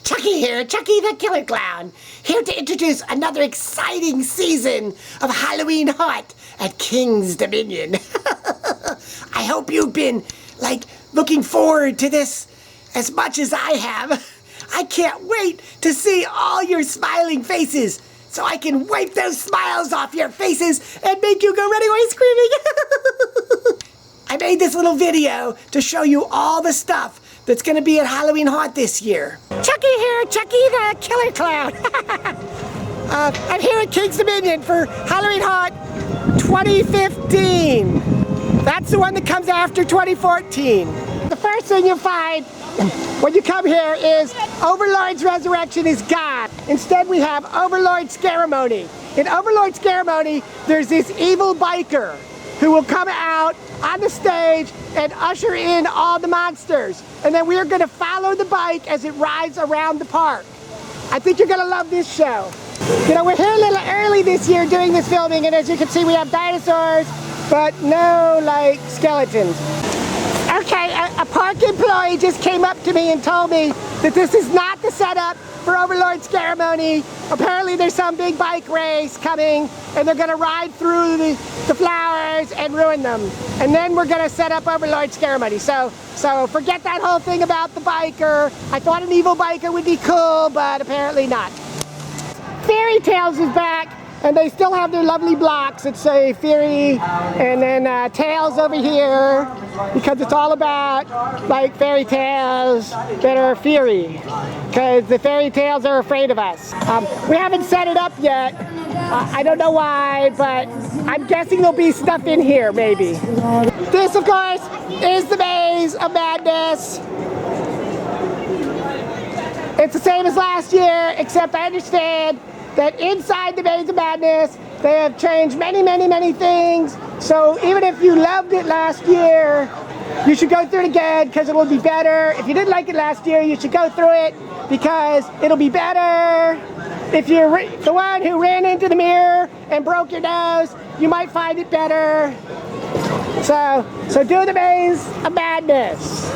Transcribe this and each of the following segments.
Chucky here, Chucky the Killer Clown, here to introduce another exciting season of Halloween Haunt at King's Dominion. I hope you've been, looking forward to this as much as I have. I can't wait to see all your smiling faces so I can wipe those smiles off your faces and make you go running away screaming. I made this little video to show you all the stuff that's going to be at Halloween Haunt this year. Chucky here, Chucky the Killer Clown. I'm here at King's Dominion for Halloween Haunt 2015. That's the one that comes after 2014. The first thing you'll find when you come here is Overlord's Resurrection is gone. Instead we have Overlord's Ceremony. In Overlord's Ceremony, there's this evil biker who will come out on the stage and usher in all the monsters. And then we are going to follow the bike as it rides around the park. I think you're going to love this show. You know, we're here a little early this year doing this filming, and as you can see we have dinosaurs, but no, skeletons. Okay, a park employee just came up to me and told me that this is not the setup for Overlord's Ceremony. Apparently there's some big bike race coming and they're gonna ride through the flowers and ruin them. And then we're gonna set up Overlord's Ceremony. So forget that whole thing about the biker. I thought an evil biker would be cool, but apparently not. Fairy Tales is back, and they still have their lovely blocks that say Fairy and then Tales over here, because it's all about fairy tales that are fairy, because the fairy tales are afraid of us. We haven't set it up yet. I don't know why, but I'm guessing there'll be stuff in here maybe. This of course is the Maze of Madness. It's the same as last year, except I understand that inside the Maze of Madness, they have changed many, many, many things. So even if you loved it last year, you should go through it again because it will be better. If you didn't like it last year, you should go through it because it'll be better. If you're the one who ran into the mirror and broke your nose, you might find it better. So do the Maze of Madness.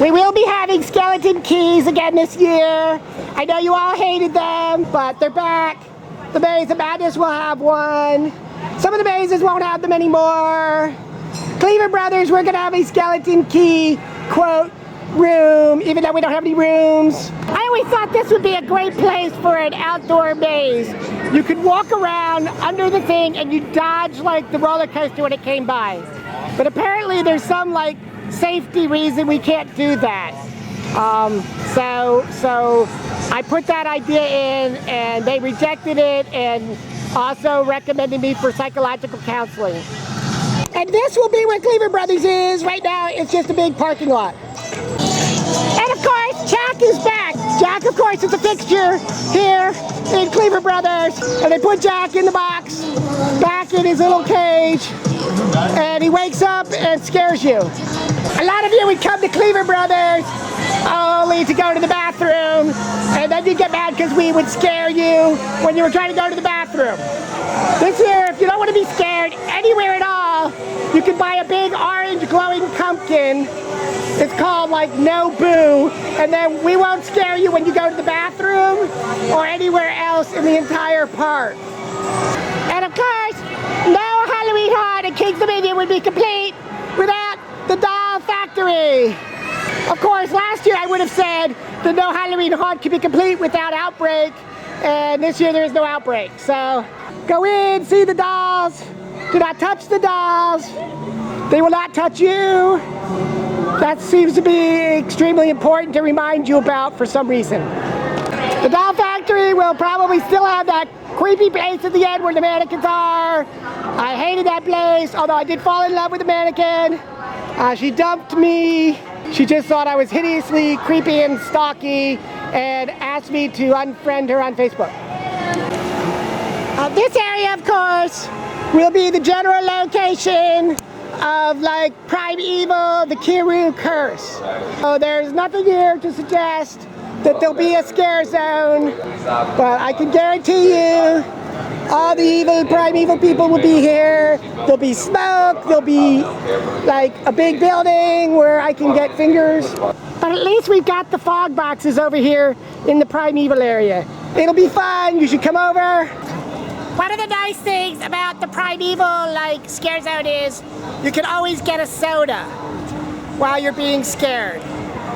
We will be having skeleton keys again this year. I know you all hated them, but they're back. The Maze of Madness will have one. Some of the mazes won't have them anymore. Cleaver Brothers, we're gonna have a skeleton key, quote, room, even though we don't have any rooms. I always thought this would be a great place for an outdoor maze. You could walk around under the thing and you dodge the roller coaster when it came by. But apparently there's some safety reason we can't do that. So I put that idea in and they rejected it and also recommended me for psychological counseling. And this will be where Cleaver Brothers is. Right now it's just a big parking lot. And of course, Jack is back. Jack, of course, is a fixture here in Cleaver Brothers. And they put Jack in the box, back in his little cage, and he wakes up and scares you. A lot of you would come to Cleaver Brothers only to go to the bathroom, and then you get mad because we would scare you when you were trying to go to the bathroom. This year, if you don't want to be scared anywhere at all, you can buy a big orange glowing pumpkin. It's called No Boo, and then we won't scare you when you go to the bathroom or anywhere else in the entire park. And of course, no Halloween Haunt at King's Dominion would be complete without the Doll Factory. Of course, last year I would have said that no Halloween Haunt could be complete without Outbreak, and this year there is no Outbreak. So go in, see the dolls, do not touch the dolls, they will not touch you. That seems to be extremely important to remind you about for some reason. The Doll Factory will probably still have that creepy place at the end where the mannequins are. I hated that place, although I did fall in love with the mannequin. She dumped me. She just thought I was hideously creepy and stalky and asked me to unfriend her on Facebook. This area, of course, will be the general location of Primeval, the Kiru curse. So there's nothing here to suggest that there'll be a scare zone, but I can guarantee you All the evil, primeval people will be here. There'll be smoke. There'll be like a big building where I can get fingers. But at least we've got the fog boxes over here in the primeval area. It'll be fun. You should come over. One of the nice things about the primeval like scare zone is you can always get a soda while you're being scared.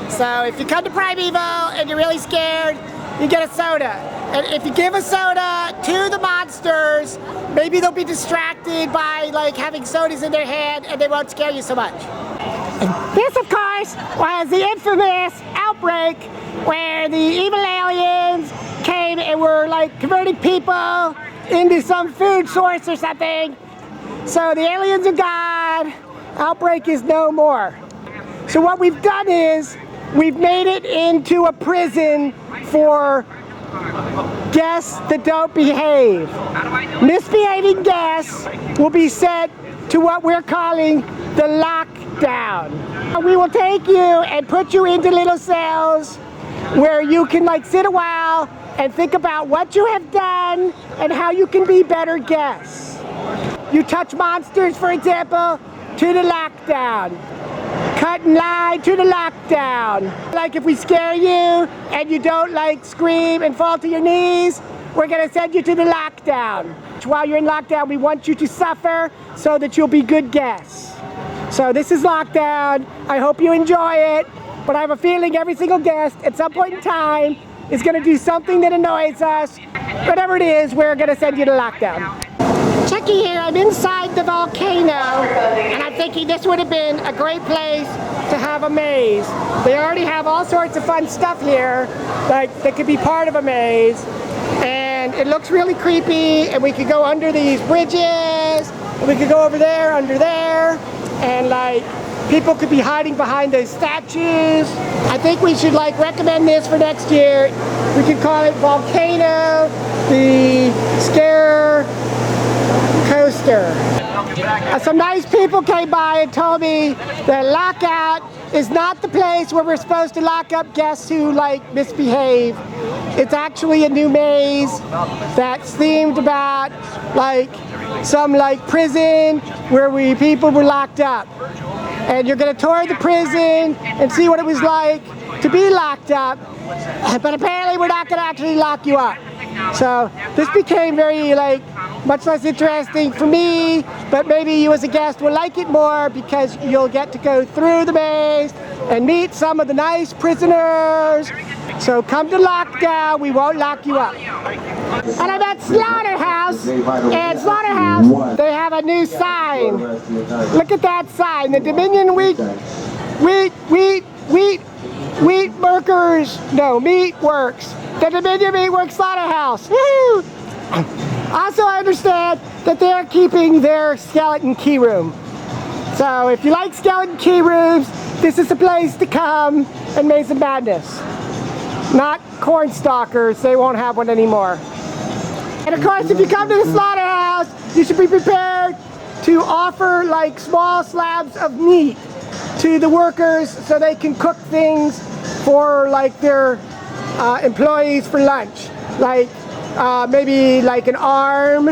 So if you come to Primeval and you're really scared, you get a soda. And if you give a soda to the monsters, maybe they'll be distracted by like having sodas in their hand and they won't scare you so much. This, of course, was the infamous outbreak where the evil aliens came and were like converting people into some food source or something. So the aliens are gone. Outbreak is no more. So what we've done is we've made it into a prison for guests that don't behave. Misbehaving guests will be sent to what we're calling the lockdown. We will take you and put you into little cells where you can like sit a while and think about what you have done and how you can be better guests. You touch monsters, for example, to the lockdown. Cut and lie to the lockdown. Like if we scare you and you don't like scream and fall to your knees, we're gonna send you to the lockdown. While you're in lockdown, we want you to suffer so that you'll be good guests. So this is lockdown. I hope you enjoy it, but I have a feeling every single guest at some point in time is gonna do something that annoys us. Whatever it is, we're gonna send you to lockdown. Chucky here, I'm inside the volcano, and I'm thinking this would have been a great place to have a maze. They already have all sorts of fun stuff here, like that could be part of a maze, and it looks really creepy, and we could go under these bridges, and we could go over there, under there, and like people could be hiding behind those statues. I think we should like recommend this for next year. We could call it Volcano, the Scare Coaster. Some nice people came by and told me that lockout is not the place where we're supposed to lock up guests who like misbehave. It's actually a new maze that's themed about like some like prison where people were locked up. And you're gonna tour the prison and see what it was like to be locked up, but apparently we're not gonna actually lock you up. So this became very like much less interesting for me, but maybe you as a guest will like it more because you'll get to go through the maze and meet some of the nice prisoners. So come to lockdown, we won't lock you up. And I'm at Slaughterhouse, and Slaughterhouse, they have a new sign. Look at that sign, the Dominion Meat Works. The Dominion Meat Works Slaughterhouse. Woo! Also, I understand that they're keeping their skeleton key room. So if you like skeleton key rooms, this is the place to come and Maze of Madness. Not corn stalkers, they won't have one anymore. And of course, if you come to the Slaughterhouse, you should be prepared to offer like small slabs of meat to the workers so they can cook things for like their employees for lunch. Like maybe like an arm.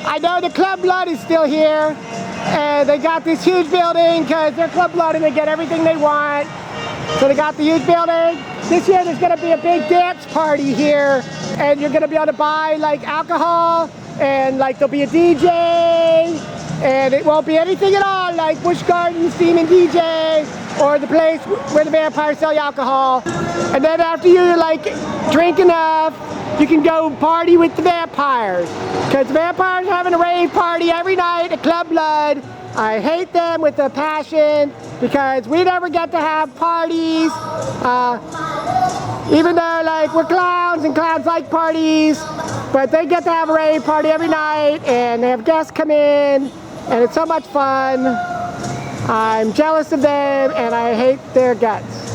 I know the Club Blood is still here, and they got this huge building because they're Club Blood and they get everything they want. So they got the huge building. This year there's gonna be a big dance party here, and you're gonna be able to buy like alcohol, and like there'll be a DJ, and it won't be anything at all like Busch Gardens Demon DJ or the place where the vampires sell you alcohol. And then after you like drink enough, you can go party with the vampires. Because the vampires are having a rave party every night at Club Blood. I hate them with a passion because we never get to have parties. Even though like we're clowns and clowns like parties, but they get to have a rave party every night and they have guests come in and it's so much fun. I'm jealous of them and I hate their guts.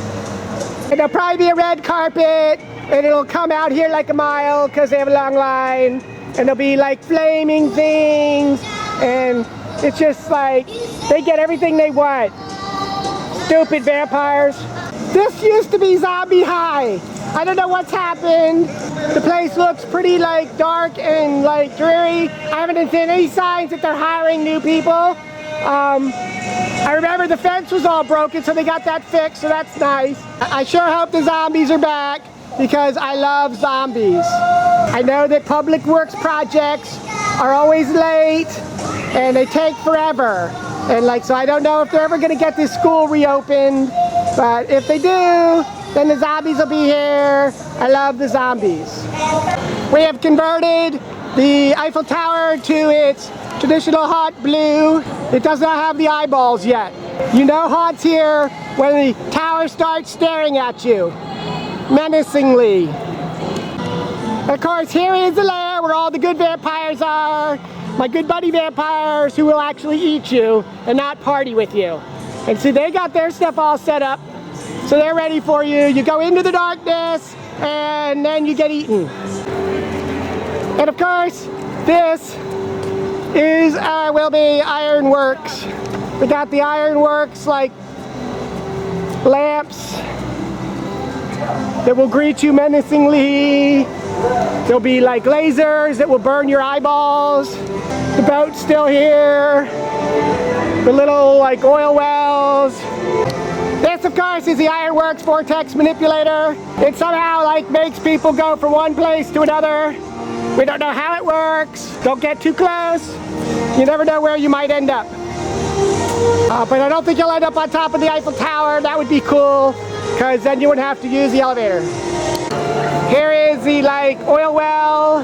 And there'll probably be a red carpet and it'll come out here like a mile because they have a long line, and there'll be like flaming things, and it's just like they get everything they want. Stupid vampires. This used to be Zombie High. I don't know what's happened. The place looks pretty like dark and like dreary. I haven't seen any signs that they're hiring new people. I remember the fence was all broken, so they got that fixed, so that's nice. I sure hope the zombies are back because I love zombies. I know that public works projects are always late and they take forever. And like, so I don't know if they're ever gonna get this school reopened, but if they do, then the zombies will be here. I love the zombies. We have converted the Eiffel Tower to its traditional hot blue. It does not have the eyeballs yet. You know haunts here when the tower starts staring at you menacingly. Of course, here is the lair where all the good vampires are. My good buddy vampires who will actually eat you and not party with you. And see, they got their stuff all set up, so they're ready for you. You go into the darkness and then you get eaten. And of course, this is will be ironworks. We got the ironworks like lamps that will greet you menacingly. There'll be like lasers that will burn your eyeballs. The boat's still here. The little like oil wells. This of course is the ironworks vortex manipulator. It somehow like makes people go from one place to another. We don't know how it works. Don't get too close. You never know where you might end up. But I don't think you'll end up on top of the Eiffel Tower. That would be cool, because then you wouldn't have to use the elevator. Here is the like oil well.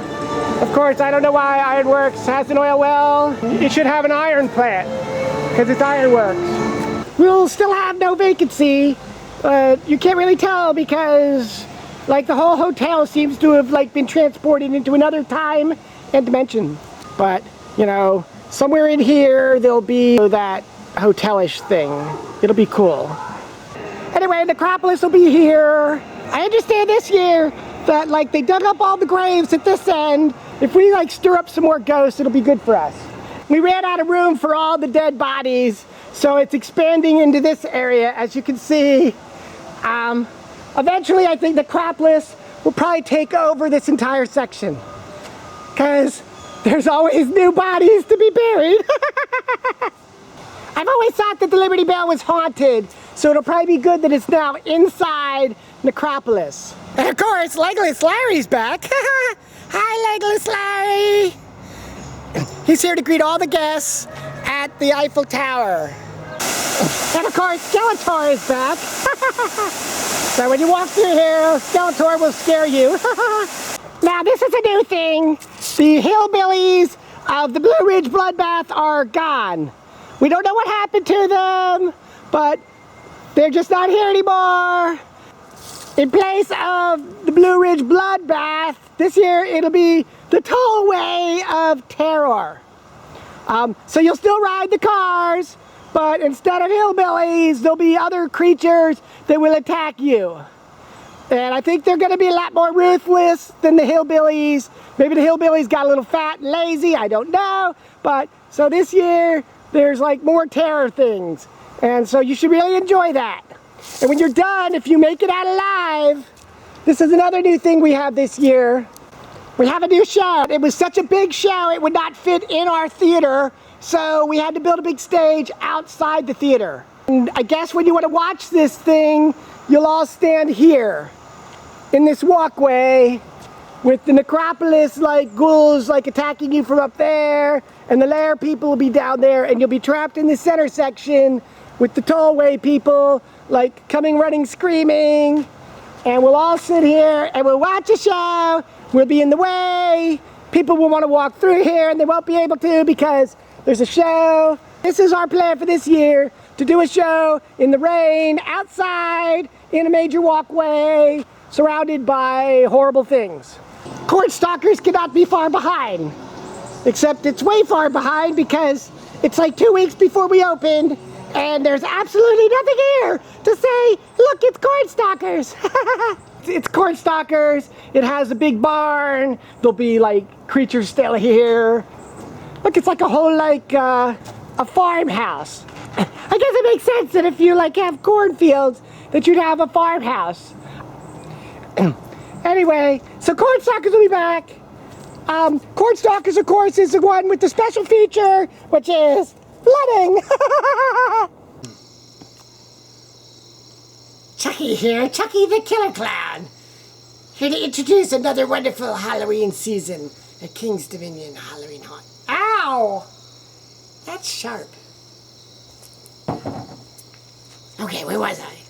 Of course, I don't know why Ironworks has an oil well. It should have an iron plant, because it's Ironworks. We'll still have no vacancy, but you can't really tell because like the whole hotel seems to have like been transported into another time and dimension. But, you know, somewhere in here there'll be that hotelish thing. It'll be cool. Anyway, Necropolis will be here. I understand this year that like they dug up all the graves at this end. If we like stir up some more ghosts, it'll be good for us. We ran out of room for all the dead bodies, so it's expanding into this area, as you can see. Eventually, I think Necropolis will probably take over this entire section, because there's always new bodies to be buried. I've always thought that the Liberty Bell was haunted, so it'll probably be good that it's now inside Necropolis. And of course, Legless Larry's back. Hi, Legless Larry. He's here to greet all the guests at the Eiffel Tower. And of course, Skeletor is back. So when you walk through here, Skeletor will scare you. Now this is a new thing. The hillbillies of the Blue Ridge Bloodbath are gone. We don't know what happened to them, but they're just not here anymore. In place of the Blue Ridge Bloodbath, this year it'll be the Tollway of Terror. So you'll still ride the cars, but instead of hillbillies, there'll be other creatures that will attack you. And I think they're gonna be a lot more ruthless than the hillbillies. Maybe the hillbillies got a little fat and lazy, I don't know. But so this year, there's like more terror things. And so you should really enjoy that. And when you're done, if you make it out alive, this is another new thing we have this year. We have a new show. It was such a big show, it would not fit in our theater. So we had to build a big stage outside the theater. And I guess when you want to watch this thing, you'll all stand here in this walkway with the Necropolis like ghouls like attacking you from up there, and the lair people will be down there, and you'll be trapped in the center section with the Tollway people like coming running screaming, and we'll all sit here and we'll watch a show. We'll be in the way. People will want to walk through here and they won't be able to because there's a show. This is our plan for this year, to do a show in the rain, outside, in a major walkway, surrounded by horrible things. Corn stalkers cannot be far behind, except it's way far behind because it's like 2 weeks before we opened and there's absolutely nothing here to say, look, it's corn stalkers. It's corn stalkers. It has a big barn. There'll be like creatures still here. Look, it's like a whole like a farmhouse. I guess it makes sense that if you like have cornfields that you'd have a farmhouse. Anyway, so Cornstalkers will be back. Cornstalkers, of course, is the one with the special feature, which is flooding. Chucky here, Chucky the Killer Clown. Here to introduce another wonderful Halloween season at King's Dominion Halloween Haunt. Ow! That's sharp. Okay, where was I?